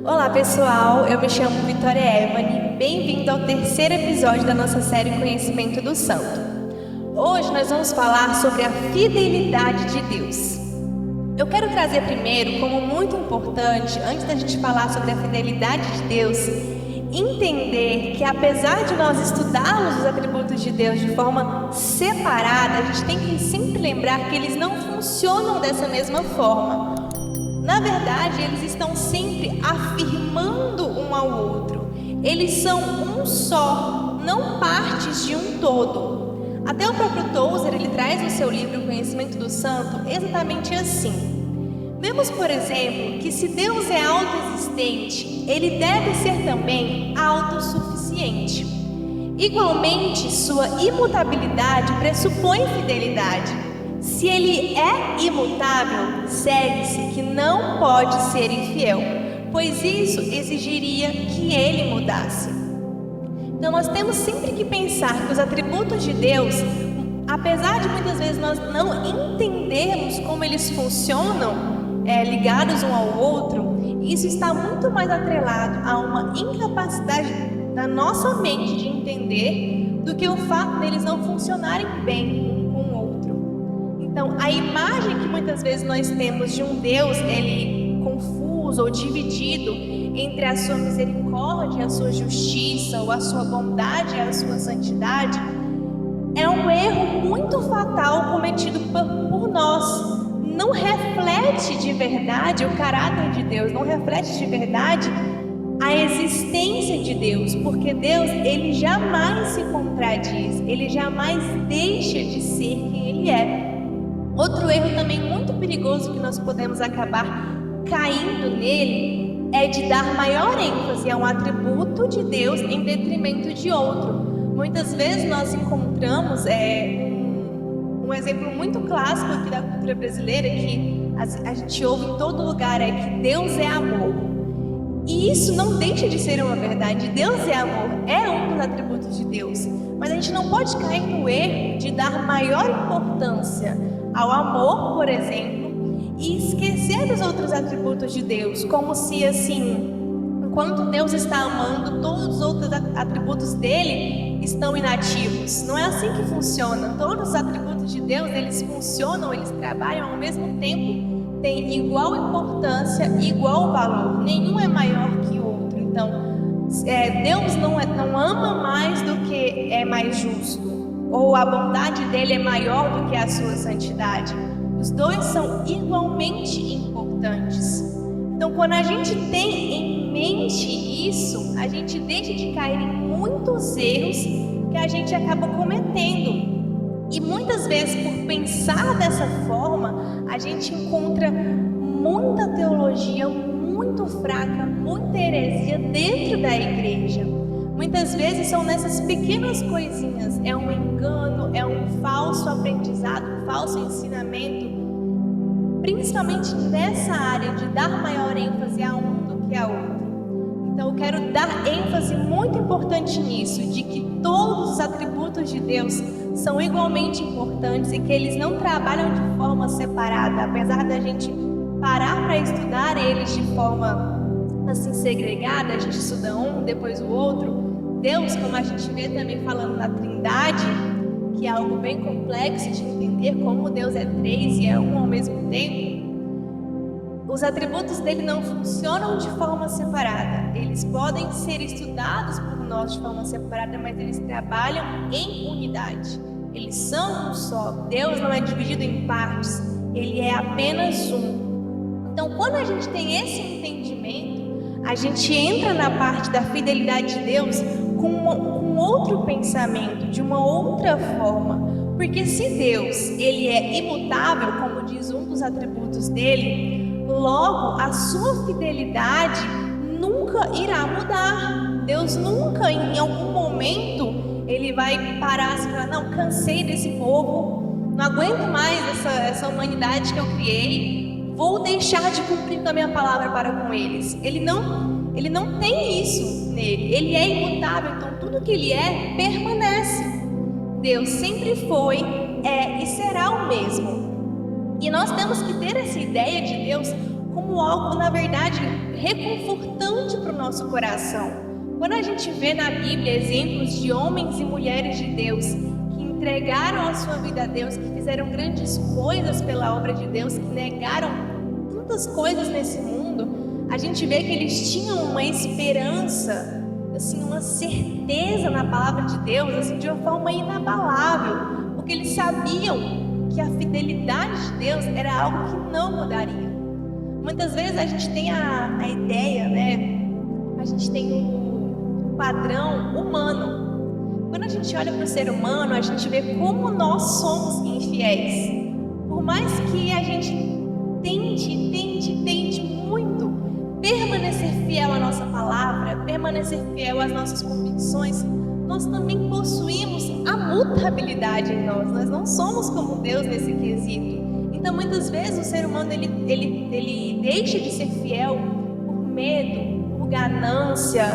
Olá pessoal, eu me chamo Vitória Evani, bem-vindo ao terceiro episódio da nossa série Conhecimento do Santo. Hoje nós vamos falar sobre a fidelidade de Deus. Eu quero trazer primeiro, como muito importante, antes da gente falar sobre a fidelidade de Deus, entender que apesar de nós estudarmos os atributos de Deus de forma separada, a gente tem que sempre lembrar que eles não funcionam dessa mesma forma. Na verdade, eles estão sempre afirmando um ao outro. Eles são um só, não partes de um todo. Até o próprio Tozer, ele traz no seu livro O Conhecimento do Santo exatamente assim. Vemos, por exemplo, que se Deus é autoexistente, ele deve ser também autossuficiente. Igualmente, sua imutabilidade pressupõe fidelidade. Se ele é imutável, segue-se que não pode ser infiel, pois isso exigiria que ele mudasse. Então nós temos sempre que pensar que os atributos de Deus, apesar de muitas vezes nós não entendermos como eles funcionam, ligados um ao outro, isso está muito mais atrelado a uma incapacidade da nossa mente de entender do que o fato deles não funcionarem bem. Então, a imagem que muitas vezes nós temos de um Deus, ele confuso ou dividido entre a sua misericórdia, a sua justiça, ou a sua bondade e a sua santidade, é um erro muito fatal cometido por nós. Não reflete de verdade o caráter de Deus, não reflete de verdade a existência de Deus, porque Deus, ele jamais se contradiz, ele jamais deixa de ser quem ele é. Outro erro também muito perigoso que nós podemos acabar caindo nele é de dar maior ênfase a um atributo de Deus em detrimento de outro. Muitas vezes nós encontramos um exemplo muito clássico aqui da cultura brasileira que a gente ouve em todo lugar, é que Deus é amor. E isso não deixa de ser uma verdade. Deus é amor, é um dos atributos de Deus. Mas a gente não pode cair no erro de dar maior importância ao amor, por exemplo, e esquecer dos outros atributos de Deus, como se assim, enquanto Deus está amando, todos os outros atributos dele estão inativos. Não é assim que funciona. Todos os atributos de Deus, eles funcionam, eles trabalham ao mesmo tempo, têm igual importância, igual valor. Nenhum é maior que o outro. Então, Deus não ama mais do que é mais justo, ou a bondade dele é maior do que a sua santidade. Os dois são igualmente importantes. Então, quando a gente tem em mente isso, a gente deixa de cair em muitos erros que a gente acaba cometendo. E muitas vezes, por pensar dessa forma, a gente encontra muita teologia muito fraca, muita heresia dentro da igreja. Muitas vezes são nessas pequenas coisinhas, é um engano, é um falso aprendizado, um falso ensinamento, principalmente nessa área de dar maior ênfase a um do que a outro. Então eu quero dar ênfase muito importante nisso, de que todos os atributos de Deus são igualmente importantes e que eles não trabalham de forma separada, apesar da gente parar para estudar eles de forma assim segregada, a gente estuda um, depois o outro. Deus, como a gente vê também falando na Trindade, que é algo bem complexo de entender como Deus é três e é um ao mesmo tempo, os atributos dele não funcionam de forma separada. Eles podem ser estudados por nós de forma separada, mas eles trabalham em unidade. Eles são um só. Deus não é dividido em partes, ele é apenas um. Então, quando a gente tem esse entendimento, a gente entra na parte da fidelidade de Deus com outro pensamento, de uma outra forma. Porque se Deus, ele é imutável, como diz um dos atributos dele, logo a sua fidelidade nunca irá mudar. Deus nunca, em algum momento, ele vai parar e falar, não, cansei desse povo, não aguento mais essa humanidade que eu criei, vou deixar de cumprir a minha palavra para com eles. Ele não tem isso nele, ele é imutável, então tudo que ele é, permanece. Deus sempre foi, é e será o mesmo. E nós temos que ter essa ideia de Deus com como algo, na verdade, reconfortante para o nosso coração. Quando a gente vê na Bíblia exemplos de homens e mulheres de Deus que entregaram a sua vida a Deus, que fizeram grandes coisas pela obra de Deus, que negaram tantas coisas nesse mundo, a gente vê que eles tinham uma esperança, assim, uma certeza na palavra de Deus, assim, de uma forma inabalável, porque eles sabiam que a fidelidade de Deus era algo que não mudaria. Muitas vezes a gente tem a ideia, né? A gente tem um padrão humano. Quando a gente olha para o ser humano, a gente vê como nós somos infiéis. Por mais que a gente tente muito permanecer fiel à nossa palavra, permanecer fiel às nossas convicções, nós também possuímos a mutabilidade em nós. Nós não somos como Deus nesse quesito. Então, muitas vezes o ser humano ele deixa de ser fiel por medo, por ganância,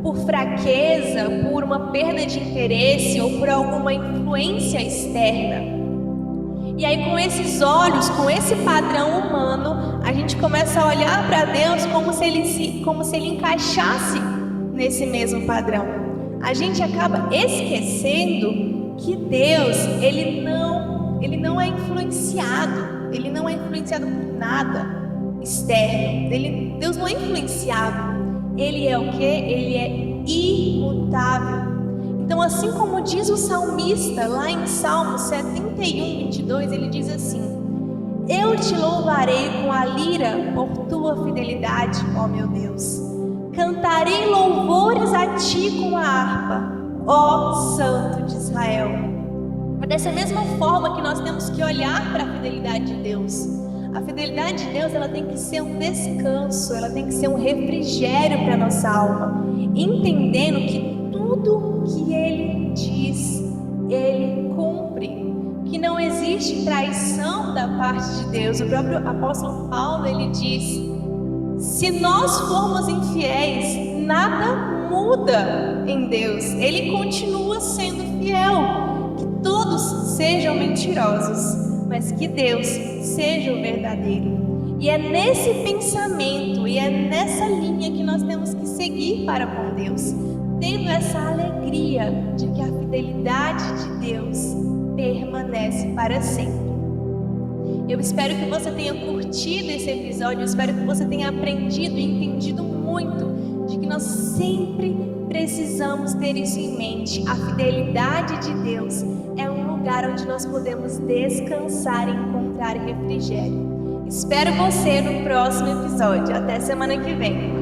por fraqueza, por uma perda de interesse ou por alguma influência externa. E aí, com esses olhos, com esse padrão humano, a gente começa a olhar para Deus como se ele encaixasse nesse mesmo padrão. A gente acaba esquecendo que Deus, ele não é influenciado. Ele não é influenciado por nada externo. Deus não é influenciado. Ele é o quê? Ele é imutável. Então, assim como diz o salmista lá em Salmo 71, 22, ele diz assim: eu te louvarei com a lira por tua fidelidade, ó meu Deus. Cantarei louvores a ti com a harpa, ó Santo de Israel. Mas dessa mesma forma que nós temos que olhar para a fidelidade de Deus. A fidelidade de Deus, ela tem que ser um descanso, ela tem que ser um refrigério para a nossa alma, entendendo que tudo que Ele diz, Ele cumpre, que não existe traição da parte de Deus. O próprio apóstolo Paulo, ele diz: se nós formos infiéis, nada muda em Deus, Ele continua sendo fiel. Que todos sejam mentirosos, mas que Deus seja o verdadeiro. E é nesse pensamento e é nessa linha que nós temos que seguir para com Deus, tendo essa alegria de que a fidelidade de Deus permanece para sempre. Eu espero que você tenha curtido esse episódio, eu espero que você tenha aprendido e entendido muito de que nós sempre precisamos ter isso em mente. A fidelidade de Deus é um lugar onde nós podemos descansar e encontrar refrigério. Espero você no próximo episódio. Até semana que vem.